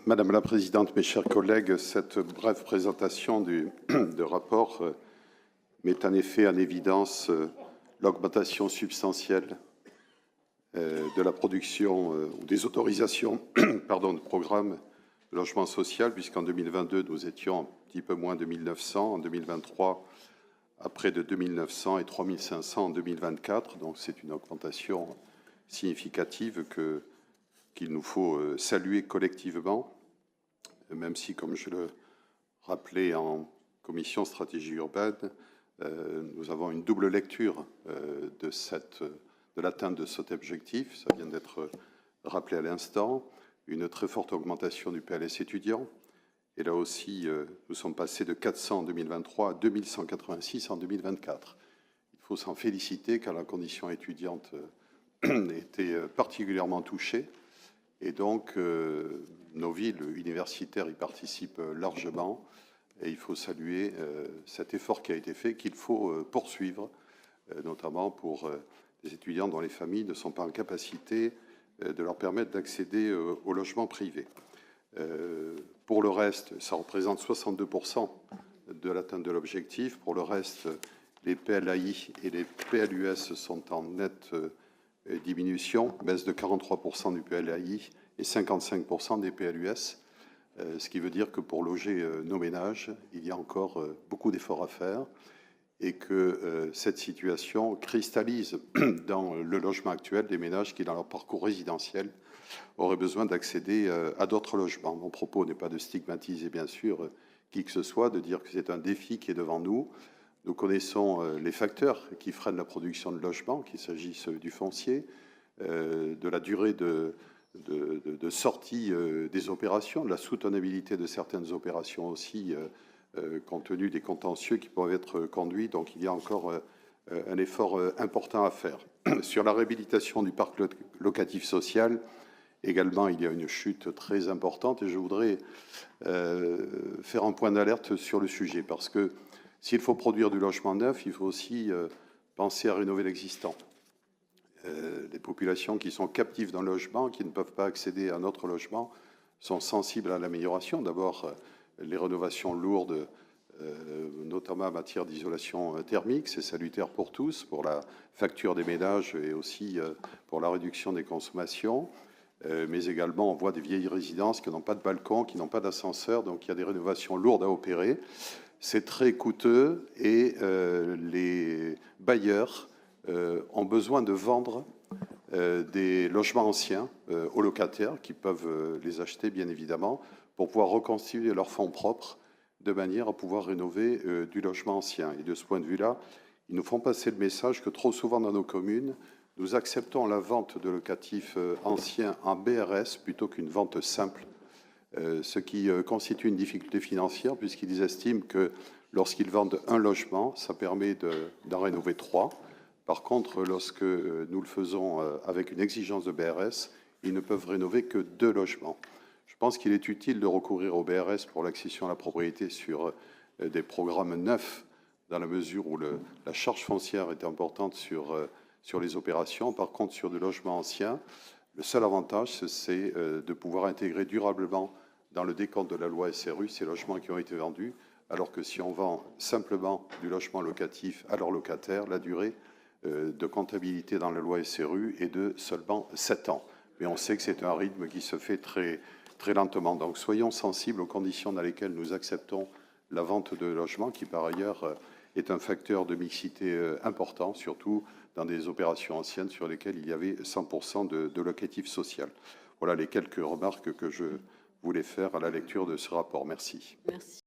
Madame la Présidente, mes chers collègues, cette brève présentation de rapport met en effet en évidence l'augmentation substantielle de la production ou des autorisations de programmes de logement social, puisqu'en 2022, nous étions un petit peu moins de 1900, en 2023, à près de 2900 et 3500 en 2024. Donc c'est une augmentation significative qu'il nous faut saluer collectivement, même si, comme je le rappelais en commission stratégie urbaine, nous avons une double lecture de l'atteinte de cet objectif. Ça vient d'être rappelé à l'instant, une très forte augmentation du PLS étudiant. Et là aussi, nous sommes passés de 400 en 2023 à 2186 en 2024. Il faut s'en féliciter car la condition étudiante était particulièrement touchée. Et donc, nos villes universitaires y participent largement. Et il faut saluer cet effort qui a été fait, qu'il faut poursuivre, notamment pour les étudiants dont les familles ne sont pas en capacité de leur permettre d'accéder au logement privé. Pour le reste, ça représente 62% de l'atteinte de l'objectif. Pour le reste, les PLAI et les PLUS sont en nette diminution, baisse de 43% du PLAI et 55% des PLUS, ce qui veut dire que pour loger nos ménages, il y a encore beaucoup d'efforts à faire et que cette situation cristallise dans le logement actuel des ménages qui, dans leur parcours résidentiel, auraient besoin d'accéder à d'autres logements. Mon propos n'est pas de stigmatiser, bien sûr, qui que ce soit, de dire que c'est un défi qui est devant nous. Nous connaissons les facteurs qui freinent la production de logements, qu'il s'agisse du foncier, de la durée de sortie des opérations, de la soutenabilité de certaines opérations aussi, compte tenu des contentieux qui peuvent être conduits. Donc il y a encore un effort important à faire. Sur la réhabilitation du parc locatif social, également, il y a une chute très importante et je voudrais faire un point d'alerte sur le sujet parce que s'il faut produire du logement neuf, il faut aussi penser à rénover l'existant. Les populations qui sont captives d'un logement, qui ne peuvent pas accéder à un autre logement, sont sensibles à l'amélioration. D'abord, les rénovations lourdes, notamment en matière d'isolation thermique, c'est salutaire pour tous, pour la facture des ménages et aussi pour la réduction des consommations. Mais également, on voit des vieilles résidences qui n'ont pas de balcon, qui n'ont pas d'ascenseur, donc il y a des rénovations lourdes à opérer. C'est très coûteux et les bailleurs ont besoin de vendre des logements anciens aux locataires qui peuvent les acheter, bien évidemment, pour pouvoir reconstituer leurs fonds propres de manière à pouvoir rénover du logement ancien. Et de ce point de vue-là, ils nous font passer le message que trop souvent dans nos communes, nous acceptons la vente de locatifs anciens en BRS plutôt qu'une vente simple, ce qui constitue une difficulté financière puisqu'ils estiment que lorsqu'ils vendent un logement, ça permet d'en rénover 3. Par contre, lorsque nous le faisons avec une exigence de BRS, ils ne peuvent rénover que 2 logements. Je pense qu'il est utile de recourir au BRS pour l'accession à la propriété sur des programmes neufs, dans la mesure où la charge foncière est importante sur les opérations. Par contre, sur des logements anciens, le seul avantage, c'est de pouvoir intégrer durablement dans le décompte de la loi SRU ces logements qui ont été vendus, alors que si on vend simplement du logement locatif à leurs locataires, la durée de comptabilité dans la loi SRU est de seulement 7 ans. Mais on sait que c'est un rythme qui se fait très, très lentement. Donc soyons sensibles aux conditions dans lesquelles nous acceptons la vente de logements, qui par ailleurs est un facteur de mixité important, surtout dans des opérations anciennes sur lesquelles il y avait 100% de locatif social. Voilà les quelques remarques que je voulais faire à la lecture de ce rapport. Merci. Merci.